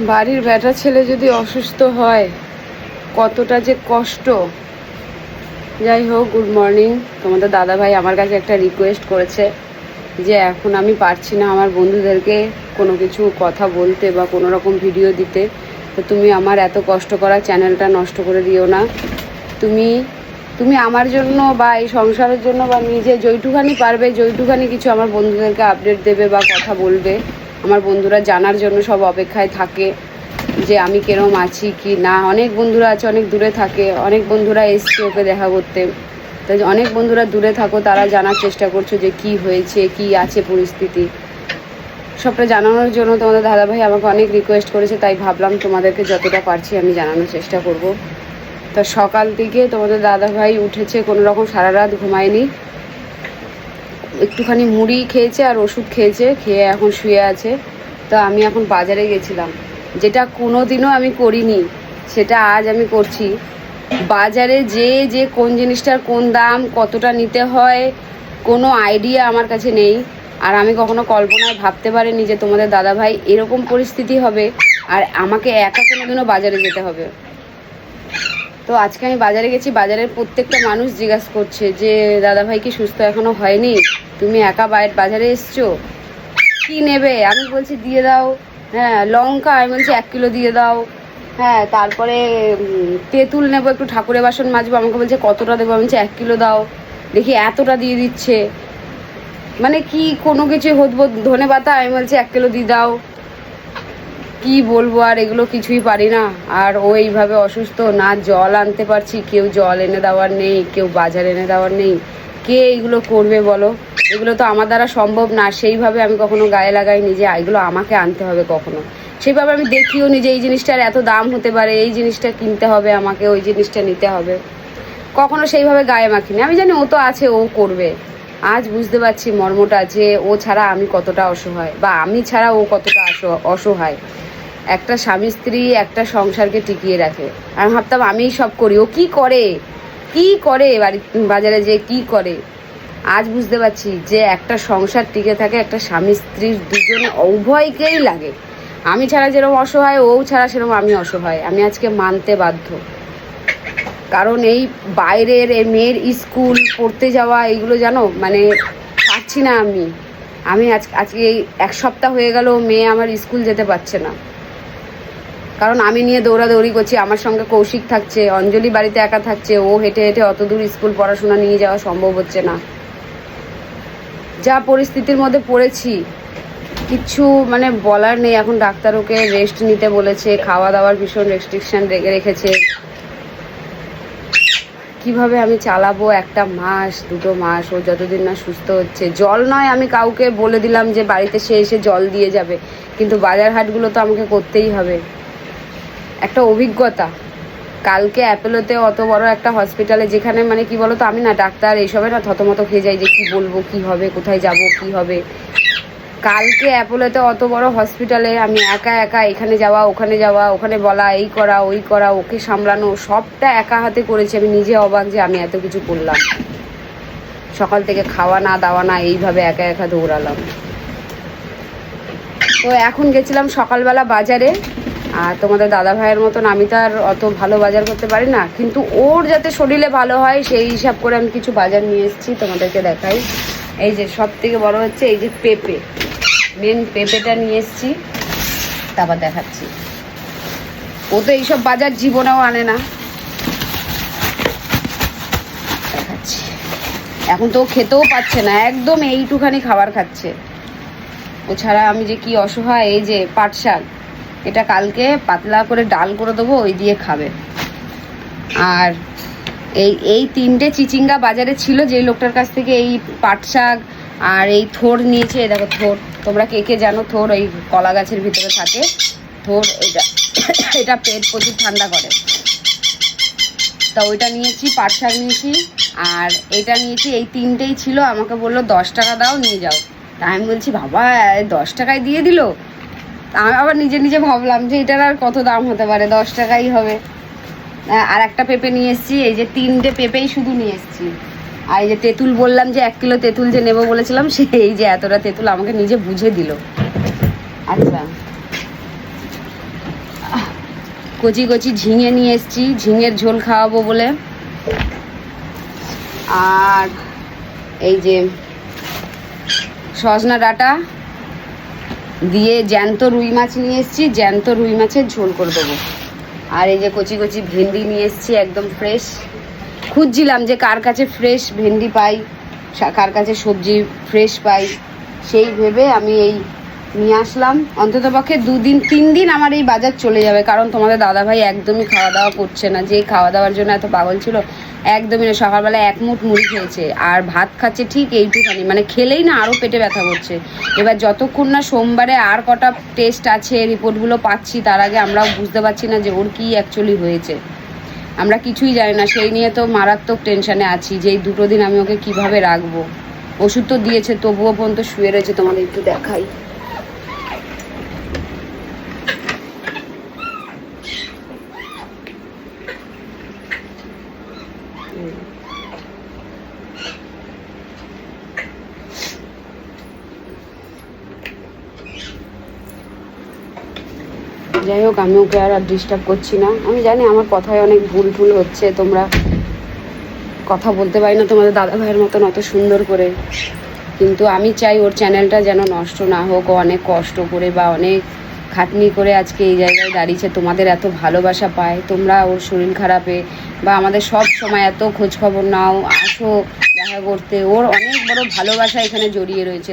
বাড়ির বেটা ছেলে যদি অসুস্থ হয় কতটা যে কষ্ট। যাই হোক, গুড মর্নিং। তোমাদের দাদাভাই আমার কাছে একটা রিকোয়েস্ট করেছে যে এখন আমি পারছি না আমার বন্ধুদেরকে কোনো কিছু কথা বলতে বা কোনো রকম ভিডিও দিতে, তো তুমি আমার এত কষ্ট করা চ্যানেলটা নষ্ট করে দিও না। তুমি তুমি আমার জন্য বা এই সংসারের জন্য বা নিজে যেইটুখানি পারবে যেইটুখানি কিছু আমার বন্ধুদেরকে আপডেট দেবে বা কথা বলবে। আমার বন্ধুরা জানার জন্য সব অপেক্ষায় থাকে যে আমি কেরম আছি কি না। অনেক বন্ধুরা আছে অনেক দূরে থাকে, অনেক বন্ধুরা এসছে ওকে দেখা করতে। তাই অনেক বন্ধুরা দূরে থাকো, তারা জানার চেষ্টা করছো যে কি হয়েছে, কি আছে পরিস্থিতি, সবটা জানানোর জন্য তোমাদের দাদাভাই আমাকে অনেক রিকোয়েস্ট করেছে। তাই ভাবলাম তোমাদেরকে যতটা পারছি আমি জানানোর চেষ্টা করব। তা সকাল থেকে তোমাদের দাদাভাই উঠেছে, কোনো রকম সারা রাত ঘুমায়নি, একটুখানি মুড়ি খেয়েছে আর ওষুধ খেয়েছে, খেয়ে এখন শুয়ে আছে। তো আমি এখন বাজারে গেছিলাম, যেটা কোনো দিনও আমি করিনি সেটা আজ আমি করছি। বাজারে যে কোন জিনিসটার কোন দাম কতটা নিতে হয় কোনো আইডিয়া আমার কাছে নেই। আর আমি কখনো কল্পনায় ভাবতে পারিনি যে তোমাদের দাদাভাই এরকম পরিস্থিতি হবে আর আমাকে একা কোনোদিনও বাজারে যেতে হবে। তো আজকে আমি বাজারে গেছি, বাজারের প্রত্যেকটা মানুষ জিজ্ঞাসা করছে যে দাদাভাই কি সুস্থ এখনো হয়নি, তুমি একা বাজারে এসছো, কি নেবে? আমি বলছি দিয়ে দাও। হ্যাঁ, লঙ্কা আমি বলছি 1 কিলো দিয়ে দাও। হ্যাঁ, তারপরে তেঁতুল নেবো, একটু ঠাকুরের বাসন মাজবো, আমাকে বলছে কতটা দেবো, আমি বলছি 1 কিলো দাও। দেখি এতটা দিয়ে দিচ্ছে, মানে কি কোনো কিছু হতবোধ। ধনে পাতা আমি বলছি 1 কিলো দিয়ে দাও। কি বলবো, আর এগুলো কিছুই পারি না। আর ও এইভাবে অসুস্থ, না জল আনতে পারছি, কেউ জল এনে দেওয়ার নেই, কেউ বাজার এনে দেওয়ার নেই, কে এইগুলো করবে বলো? এগুলো তো আমার দ্বারা সম্ভব না। সেইভাবে আমি কখনো গায়ে লাগাই নিজে, এগুলো আমাকে আনতে হবে কখনো। সেইভাবে আমি দেখিও নি যে এই জিনিসটার এত দাম হতে পারে, এই জিনিসটা কিনতে হবে আমাকে, ওই জিনিসটা নিতে হবে, কখনো সেইভাবে গায়ে মাখিনি। আমি জানি ও তো আছে, ও করবে। আজ বুঝতে পারছি মর্মটা, যে ও ছাড়া আমি কতটা অসহায়, বা আমি ছাড়া ও কতটা অসহায়। একটা স্বামী স্ত্রী একটা সংসারকে টিকিয়ে রাখে। আমি ভাবতাম আমিই সব করি, ও কি করে, কি করে বাজারে যে কি করে। আজ বুঝতে পারছি যে একটা সংসার টিকে থাকে একটা স্বামী স্ত্রীর দুজনে উভয়কেই লাগে। আমি ছাড়া যেরকম অসহায়, ও ছাড়া সেরকম আমি অসহায়। আমি আজকে মানতে বাধ্য, কারণ এই বাইরের এই মেয়ের স্কুল পড়তে যাওয়া এইগুলো জানো, মানে পারছি না আমি আজকে এই 1 সপ্তাহ হয়ে গেল মেয়ে আমার স্কুল যেতে পারছে না, কারণ আমি নিয়ে দৌড়াদৌড়ি করছি। আমার সঙ্গে কৌশিক থাকছে, অঞ্জলি বাড়িতে একা থাকছে, ও হেঁটে হেঁটে অত দূর স্কুল পড়াশোনা নিয়ে যাওয়া সম্ভব হচ্ছে না। যা পরিস্থিতির মধ্যে পড়েছি কিচ্ছু মানে বলার নেই। এখন ডাক্তার ওকে রেস্ট নিতে বলেছে, খাওয়া দাওয়ার ভীষণ রেস্ট্রিকশান রেখেছে। কিভাবে আমি চালাবো 1 মাস 2 মাস, ও যতদিন না সুস্থ হচ্ছে। জল নয়, আমি কাউকে বলে দিলাম যে বাড়িতে সে এসে জল দিয়ে যাবে, কিন্তু বাজার হাটগুলো তো আমাকে করতেই হবে। একটা অভিজ্ঞতা, কালকে অ্যাপোলোতে অত বড় একটা হসপিটালে, যেখানে মানে কি বলো তো, আমি না ডাক্তার এইসবে না থতমত খেয়ে যাই যে কি বলবো, কি হবে, কোথায় যাব, কি হবে। কালকে অ্যাপোলোতে অত বড় হসপিটালে আমি একা একা এখানে যাওয়া ওখানে যাওয়া, ওখানে বলা, এই করা ওই করা, ওকে সামলানো, সবটা একা হাতে করেছি। আমি নিজে অবাক যে আমি এত কিছু করলাম। সকাল থেকে খাওয়া না দাওয়া না, এইভাবে একা একা দৌড়ালাম। তো এখন গেছিলাম সকালবেলা বাজারে। আর তোমাদের দাদা ভাইয়ের মতন আমি তো আর অত ভালো বাজার করতে পারি না, কিন্তু ওর যাতে শরীরে ভালো হয় সেই হিসাব করে আমি কিছু বাজার নিয়ে এসেছি, তোমাদেরকে দেখাই। এই যে সব থেকে বড় হচ্ছে এই যে পেঁপে, মেন পেঁপেটা নিয়ে এসেছি, তারপর দেখাচ্ছি। ও তো এইসব বাজার জীবনেও আনে না, দেখাচ্ছি। এখন তো ও খেতেও পাচ্ছে না, একদম এইটুখানি খাবার খাচ্ছে। ও ছাড়া আমি যে কি অসহায়। এই যে পাট শাক, এটা কালকে পাতলা করে ডাল করে দেবো, ওই দিয়ে খাবে। আর এই 3টে চিচিঙ্গা বাজারে ছিল, যেই লোকটার কাছ থেকে এই পাট শাক আর এই থোড় নিয়েছে। দেখো থোড়, তোমরা কে কে জানো থোড়? ওই কলা গাছের ভিতরে থাকে থোড়, এটা পেট প্রচুর ঠান্ডা করে। তা ওইটা নিয়েছি, পাট শাক নিয়েছি আর এটা নিয়েছি। এই 3টেই ছিল, আমাকে বললো 10 টাকা দাও নিয়ে যাও। তা আমি বলছি বাবা 10 টাকায় দিয়ে দিল। আমি আবার নিজে নিজে ভাবলাম যে এটার আর কত দাম হতে পারে, 10 টাকাই হবে। আর একটা পেঁপে নিয়ে এসেছি, এই যে 3টে পেঁপেই শুধু নিয়ে এসেছি। আর এই যে তেঁতুল বললাম যে 1 কিলো তেঁতুল যে নেবো বলেছিলাম, সেই যে এতটা তেঁতুল আমাকে নিজে বুঝে দিল। আচ্ছা কচি কচি ঝিঙে নিয়ে এসেছি, ঝিঙের ঝোল খাওয়াবো বলে। আর এই যে সজনা ডাঁটা দিয়ে জ্যান্ত রুই মাছ নিয়ে এসেছি, জ্যান্ত রুই মাছের ঝোল করে দেবো। আর এই যে কচি কচি ভেন্ডি নিয়ে এসেছি, একদম ফ্রেশ। খুঁজছিলাম যে কার কাছে ফ্রেশ ভেন্ডি পাই, কার কাছে সবজি ফ্রেশ পাই, সেই ভেবে আমি এই নিয়ে আসলাম। অন্তত পক্ষে 2-3 দিন আমার এই বাজার চলে যাবে, কারণ তোমাদের দাদাভাই একদমই খাওয়া দাওয়া করছে না। যে খাওয়া দাওয়ার জন্য এত পাগল ছিল একদমই না। সকালবেলা 1 মুঠ মুড়ি খেয়েছে আর ভাত খাচ্ছে ঠিক এইটুখানি, মানে খেলেই না আরও পেটে ব্যথা করছে। এবার যতক্ষণ না সোমবারে আর কটা টেস্ট আছে, রিপোর্টগুলো পাচ্ছি, তার আগে আমরাও বুঝতে পারছি না যে ওর কী অ্যাকচুয়ালি হয়েছে। আমরা কিছুই জানি না, সেই নিয়ে তো মারাত্মক টেনশানে আছি যে এই 2 দিন আমি ওকে কিভাবে রাখবো। ওষুধ তো দিয়েছে, তবুও পর্যন্ত শুয়ে রয়েছে। তোমাদের একটু দেখাই। যাই হোক, আমি ওকে আর ডিস্টার্ব করছি না। আমি জানি আমার কথায় অনেক ভুল ভুল হচ্ছে, তোমরা কথা বলতে পারি না তোমাদের দাদা ভাইয়ের মতন অত সুন্দর করে, কিন্তু আমি চাই ওর চ্যানেলটা যেন নষ্ট না হোক। ও অনেক কষ্ট করে বা অনেক খাটনি করে আজকে এই জায়গায় দাঁড়িয়েছে, তোমাদের এত ভালোবাসা পায়। তোমরা ওর শরীর খারাপে বা আমাদের সব সময় এত খোঁজখবর নাও, আসো দেখা করতে, ওর অনেক বড় ভালোবাসা এখানে জড়িয়ে রয়েছে।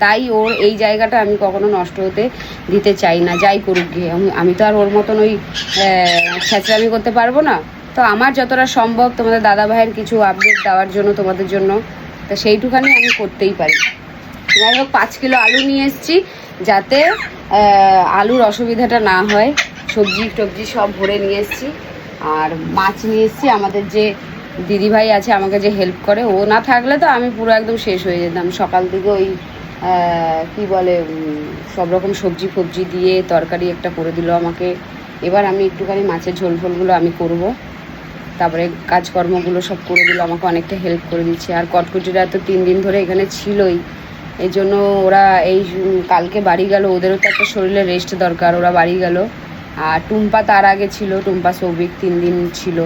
তাই ওর এই জায়গাটা আমি কখনো নষ্ট হতে দিতে চাই না, যাই করুক গিয়ে। আমি তো আর ওর মতন ওই ছ্যাঁচড়ামি করতে পারবো না। তো আমার যতটা সম্ভব তোমাদের দাদা ভাইয়ের কিছু আপডেট দেওয়ার জন্য, তোমাদের জন্য, তা সেইটুখানি আমি করতেই পারি। যাই হোক, 5 কিলো আলু নিয়ে এসেছি, যাতে আলুর অসুবিধাটা না হয়। সবজি টবজি সব ভরে নিয়ে এসেছি। আর মাছ নিয়ে এসেছি। আমাদের যে দিদিভাই আছে আমাকে যে হেল্প করে, ও না থাকলে তো আমি পুরো একদম শেষ হয়ে যেতাম। সকাল থেকে ওই কি বলে সব রকম সবজি ফবজি দিয়ে তরকারি একটা করে দিল আমাকে। এবার আমি একটুখানি মাছের ঝোল ফোলগুলো আমি করব, তারপরে কাজকর্মগুলো সব করে দিল আমাকে, অনেকটা হেল্প করে দিচ্ছে। আর কটকুটিরা তো 3 দিন ধরে এখানে ছিলই, এই জন্য ওরা এই কালকে বাড়ি গেল। ওদেরও তো একটা শরীরে রেস্ট দরকার, ওরা বাড়ি গেল। আর টুম্পা তার আগে ছিল, টুম্পা সৌভিক 3 দিন ছিল।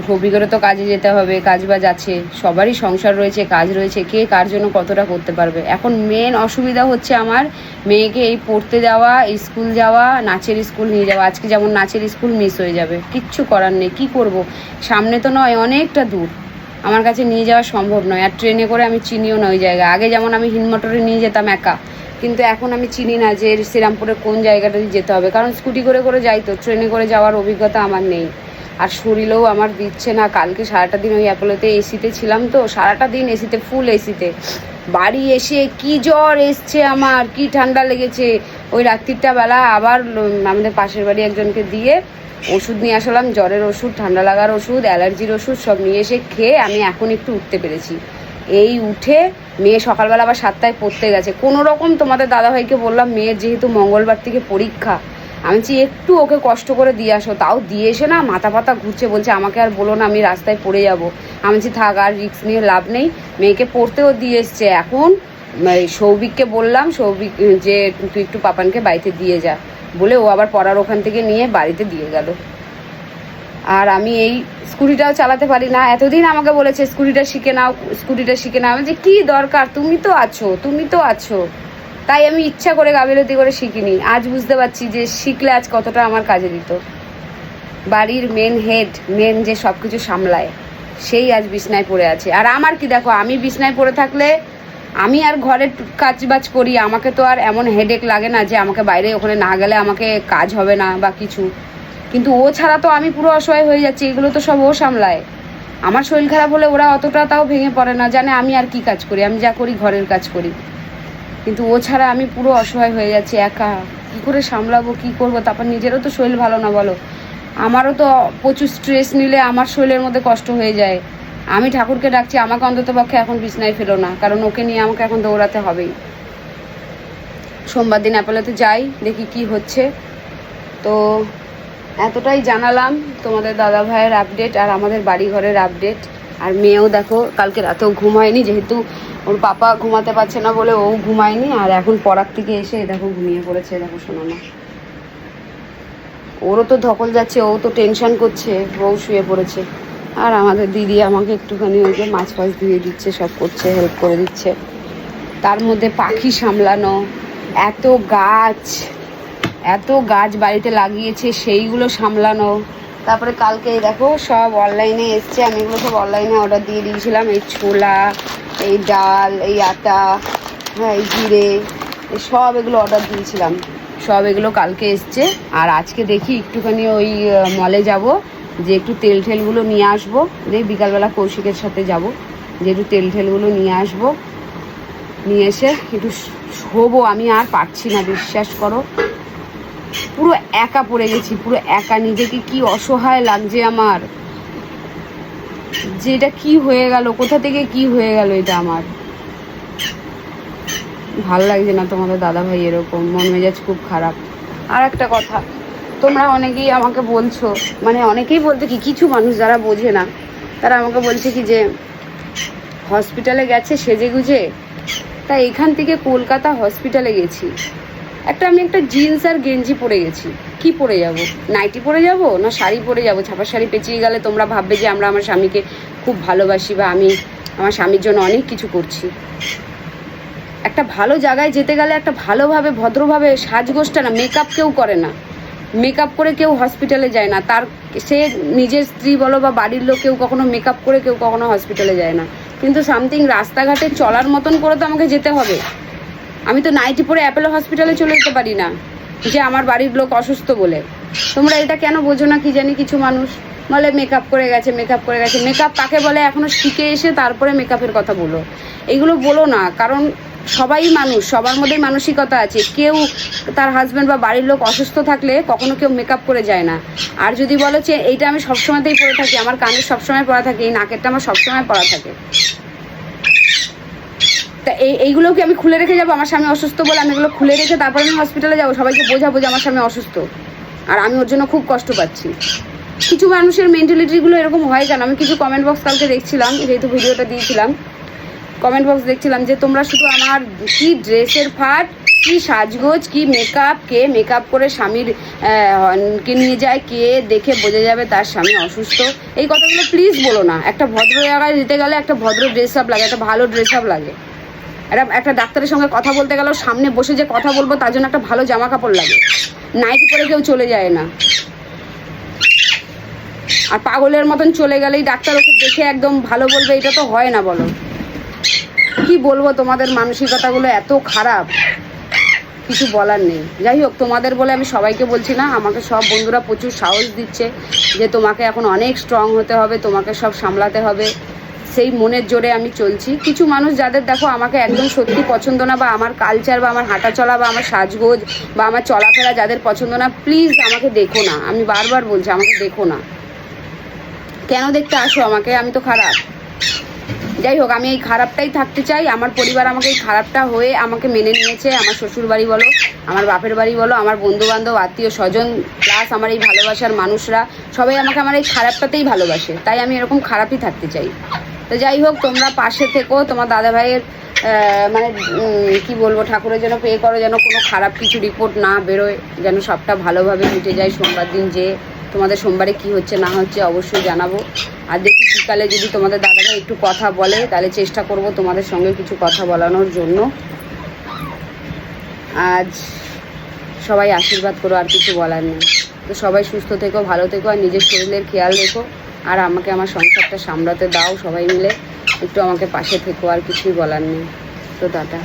সৌভিকেরও তো কাজে যেতে হবে, কাজ বাজ আছে, সবারই সংসার রয়েছে, কাজ রয়েছে, কে কার জন্য কতটা করতে পারবে। এখন মেন অসুবিধা হচ্ছে আমার মেয়েকে এই পড়তে যাওয়া, স্কুল যাওয়া, নাচের স্কুল নিয়ে যাওয়া। আজকে যেমন নাচের স্কুল মিস হয়ে যাবে, কিচ্ছু করার নেই, কী করব। সামনে তো নয়, অনেকটা দূর, আমার কাছে নিয়ে যাওয়া সম্ভব নয়। আর ট্রেনে করে আমি চিনিও না ওই জায়গা। আগে যেমন আমি হিন্দমোটরে নিয়ে যেতাম একা, কিন্তু এখন আমি চিনি না যে শ্রীরামপুরের কোন জায়গাটা দিয়ে যেতে হবে, কারণ স্কুটি করে করে যাই তো, ট্রেনে করে যাওয়ার অভিজ্ঞতা আমার নেই। আর শরীরেও আমার দিচ্ছে না। কালকে সারাটা দিন ওই অ্যাপোলোতে এসিতে ছিলাম, তো সারাটা দিন এসিতে, ফুল এসিতে। বাড়ি এসে কি জ্বর এসছে আমার, কি ঠান্ডা লেগেছে। ওই রাত্রিটা বেলা আবার আমাদের পাশের বাড়ি একজনকে দিয়ে ওষুধ নিয়ে আসলাম, জ্বরের ওষুধ, ঠান্ডা লাগার ওষুধ, অ্যালার্জির ওষুধ সব নিয়ে এসে খেয়ে আমি এখন একটু উঠতে পেরেছি। এই উঠে মেয়ে সকালবেলা আবার 7টায় পড়তে গেছে। কোনো রকম তোমাদের দাদাভাইকে বললাম, মেয়ের যেহেতু মঙ্গলবার থেকে পরীক্ষা, আমি চাই একটু ওকে কষ্ট করে দিয়ে আসো। তাও দিয়ে এসে না মাথা পাতা ঘুরছে, বলছে আমাকে আর বলো না, আমি রাস্তায় পড়ে যাব। আমি বলছি থাক, আর রিস্ক নিয়ে লাভ নেই। মেয়েকে পড়তেও দিয়ে এসছে। এখন সৌভিককে বললাম, সৌভিক যে তুই একটু পাপানকে বাড়িতে দিয়ে যা বলে, ও আবার পড়ার ওখান থেকে নিয়ে বাড়িতে দিয়ে গেল। আর আমি এই স্কুটিটাও চালাতে পারি না। এতদিন আমাকে বলেছে স্কুটিটা শিখে নাও, স্কুটিটা শিখে নাও। আমি যে কী দরকার, তুমি তো আছো। তাই আমি ইচ্ছা করে গাফিলতি করে শিখিনি। আজ বুঝতে পারছি যে শিখলে আজ কতটা আমার কাজে দিত। বাড়ির মেন যে সব কিছু সামলায়, সেই আজ বিছনায় পড়ে আছে। আর আমার কি দেখো, আমি বিছনায় পড়ে থাকলে আমি আর ঘরের কাজবাজ করি, আমাকে তো আর এমন হেডেক লাগে না যে আমাকে বাইরে ওখানে না গেলে আমাকে কাজ হবে না বা কিছু। কিন্তু ও ছাড়া তো আমি পুরো অসহায় হয়ে যাচ্ছি। এগুলো তো সব ও সামলায়। আমার শরীর খারাপ হলে ওরা অতটা তাও ভেঙে পড়ে না, জানে আমি আর কি কাজ করি, আমি যা করি ঘরের কাজ করি। কিন্তু ও ছাড়া আমি পুরো অসহায় হয়ে যাচ্ছি, একা কী করে সামলাবো, কী করবো। তারপর নিজেরও তো শরীর ভালো না বলো, আমারও তো প্রচুর স্ট্রেস নিলে আমার শরীরের মধ্যে কষ্ট হয়ে যায়। আমি ঠাকুরকে ডাকছি আমাকে অন্তত পক্ষে এখন বিছনায় ফেলো না, কারণ ওকে নিয়ে আমাকে এখন দৌড়াতে হবেই। সোমবার দিন অ্যাপোলোতে যাই, দেখি কি হচ্ছে। তো এতটাই জানালাম তোমাদের দাদা ভাইয়ের আপডেট আর আমাদের বাড়ি ঘরের আপডেট। আর মেয়েও দেখো কালকে রাতেও ঘুম হয়নি, যেহেতু ওর পাপা ঘুমাতে পারছে না বলে ও ঘুমায়নি। আর এখন পড়ার থেকে এসে দেখো ঘুমিয়ে পড়েছে, দেখো শোনানো। ওরও তো ধকল যাচ্ছে, ও তো টেনশন করছে, বউ শুয়ে পড়েছে। আর আমাদের দিদি আমাকে একটুখানি ওই যে মাছ ফাছ ধুয়ে দিচ্ছে, সব করছে, হেল্প করে দিচ্ছে। তার মধ্যে পাখি সামলানো, এত গাছ বাড়িতে লাগিয়েছে সেইগুলো সামলানো। তারপরে কালকে দেখো সব অনলাইনে এসছে, আমি এগুলো সব অনলাইনে অর্ডার দিয়ে দিয়েছিলাম। এই ছোলা, এই ডাল, এই আটা, হ্যাঁ এই জিরে, এই সব এগুলো অর্ডার দিয়েছিলাম। সব এগুলো কালকে এসছে। আর আজকে দেখি একটুখানি ওই মলে যাব, যে একটু তেল ঠেলগুলো নিয়ে আসবো। যে বিকালবেলা কৌশিকের সাথে যাব, যে একটু তেল ঠেলগুলো নিয়ে আসবো, নিয়ে এসে একটু শোবো। আমি আর পারছি না, বিশ্বাস করো, পুরো একা পড়ে গেছি, পুরো একা। নিজেকে কি অসহায় লাগছে আমার, যে এটা কি হয়ে গেল, কোথা থেকে কি হয়ে গেল, এটা আমার ভাল লাগছে না। তোমাদের দাদাভাই এরকম, মন মেজাজ খুব খারাপ। আর একটা কথা, তোমরা অনেকেই আমাকে বলছো, মানে অনেকেই বলতে কি, কিছু মানুষ যারা বোঝে না, তারা আমাকে বলছে কি যে হসপিটালে গেছে সেজে গুজে। তাই এখান থেকে কলকাতা হসপিটালে গেছি, আমি একটা জিন্স আর গেঞ্জি পরে গেছি। কি পরে যাব? নাইটি পরে যাব না শাড়ি পরে যাব? ছাপা শাড়ি পেঁচিয়ে গেলে তোমরা ভাববে যে আমরা আমার স্বামীকে খুব ভালোবাসি, বা আমি আমার স্বামীর জন্য অনেক কিছু করছি। একটা ভালো জায়গায় যেতে গেলে একটা ভালোভাবে ভদ্রভাবে সাজগোজটা না, মেকআপ কেউ করে না, মেকআপ করে কেউ হসপিটালে যায় না। তার সে নিজের স্ত্রী বলো বা বাড়ির লোক, কেউ কখনো মেকআপ করে কেউ কখনো হসপিটালে যায় না। কিন্তু সামথিং রাস্তাঘাটে চলার মতন করে তো আমাকে যেতে হবে। আমি তো নাইটি পরে অ্যাপেলো হসপিটালে চলে যেতে পারি না, যে আমার বাড়ির লোক অসুস্থ বলে। তোমরা এটা কেন বোঝো না কি জানি, কিছু মানুষ বলে মেকআপ করে গেছে, মেকআপ করে গেছে। মেকআপ কাকে বলে এখনও শিখে এসে তারপরে মেকআপের কথা বলো। এইগুলো বলো না, কারণ সবাই মানুষ, সবার মধ্যেই মানসিকতা আছে। কেউ তার হাজব্যান্ড বা বাড়ির লোক অসুস্থ থাকলে কখনো কেউ মেকআপ করে যায় না। আর যদি বলো যে এইটা আমি সবসময়তেই পরে থাকি, আমার কানের সবসময় পরা থাকে, এই নাকেরটা আমার সবসময় পরা থাকে, তা এইগুলো কি আমি খুলে রেখে যাবো? আমার স্বামী অসুস্থ বলে আমি এগুলো খুলে রেখে তারপরে আমি হসপিটালে যাবো সবাইকে বোঝাবো যে আমার স্বামী অসুস্থ আর আমি ওর জন্য খুব কষ্ট পাচ্ছি? কিছু মানুষের মেন্টালিটিগুলো এরকম হয় কেন? আমি কিছু কমেন্ট বক্স কালকে দেখছিলাম, যেহেতু ভিডিওটা দিয়েছিলাম, কমেন্ট বক্স দেখছিলাম যে তোমরা শুধু আমার কি ড্রেসের ফাট, কি সাজগোজ, কি মেকআপ, কে মেকআপ করে স্বামীর কে নিয়ে যায়, কে দেখে বোঝা যাবে তার স্বামী অসুস্থ। এই কথাগুলো প্লিজ বলো না। একটা ভদ্র জায়গায় যেতে গেলে একটা ভদ্র ড্রেস আপ লাগে, একটা ভালো ড্রেস আপ লাগে। একটা ডাক্তারের সঙ্গে কথা বলতে গেলেও সামনে বসে যে কথা বলবো তার জন্য একটা ভালো জামা কাপড় লাগে। নাইটি পরে কেউ চলে যায় না। আর পাগলের মতন চলে গেলেই ডাক্তার ওকে দেখে একদম ভালো বলবে, এটা তো হয় না। বলো কি বলবো, তোমাদের মানসিকতাগুলো এত খারাপ, কিছু বলার নেই। যাই হোক, তোমাদের বলে আমি সবাইকে বলছি না, আমাকে সব বন্ধুরা প্রচুর সাহস দিচ্ছে যে তোমাকে এখন অনেক স্ট্রং হতে হবে, তোমাকে সব সামলাতে হবে। সেই মনের জোরে আমি চলছি। কিছু মানুষ যাদের দেখো আমাকে একদম সত্যি পছন্দ না, বা আমার কালচার বা আমার হাঁটা চলা বা আমার সাজগোজ বা আমার চলাফেরা যাদের পছন্দ না, প্লিজ আমাকে দেখো না। আমি বারবার বলছি, আমাকে দেখো না। কেন দেখতে আসো আমাকে? আমি তো খারাপ? যাই হোক, আমি এই খারাপটাই থাকতে চাই। আমার পরিবার আমাকে এই খারাপটা হয়ে আমাকে মেনে নিয়েছে। আমার শ্বশুর বাড়ি বলো, আমার বাপের বাড়ি বলো, আমার বন্ধুবান্ধব, আত্মীয় স্বজন, প্লাস আমার এই ভালোবাসার মানুষরা, সবাই আমাকে আমার এই খারাপটাতেই ভালোবাসে। তাই আমি এরকম খারাপই থাকতে চাই। তো যাই হোক, তোমরা পাশে থেকো। তোমার দাদাভাইয়ের মানে কি বলবো, ঠাকুরের যেন পে করো, যেন কোনো খারাপ কিছু রিপোর্ট না বেরোয়, যেন সবটা ভালোভাবে মিটে যায়। সোমবার দিন যে তোমাদের সোমবারে কি হচ্ছে না হচ্ছে অবশ্যই জানাবো। আর দেখি বিকালে যদি তোমাদের দাদাভাই একটু কথা বলে, তাহলে চেষ্টা করব তোমাদের সঙ্গে কিছু কথা বলানোর জন্য। আজ সবাই আশীর্বাদ করো, আর কিছু বলার নেই। তো সবাই সুস্থ থেকো, ভালো থেকো, আর নিজের শরীরের খেয়াল রেখো। আর আমাকে আমার সংসারটা সামলাতে দাও, সবাই মিলে একটু আমাকে পাশে থেকো, আর কিছুই বলার নেই। তো টাটা।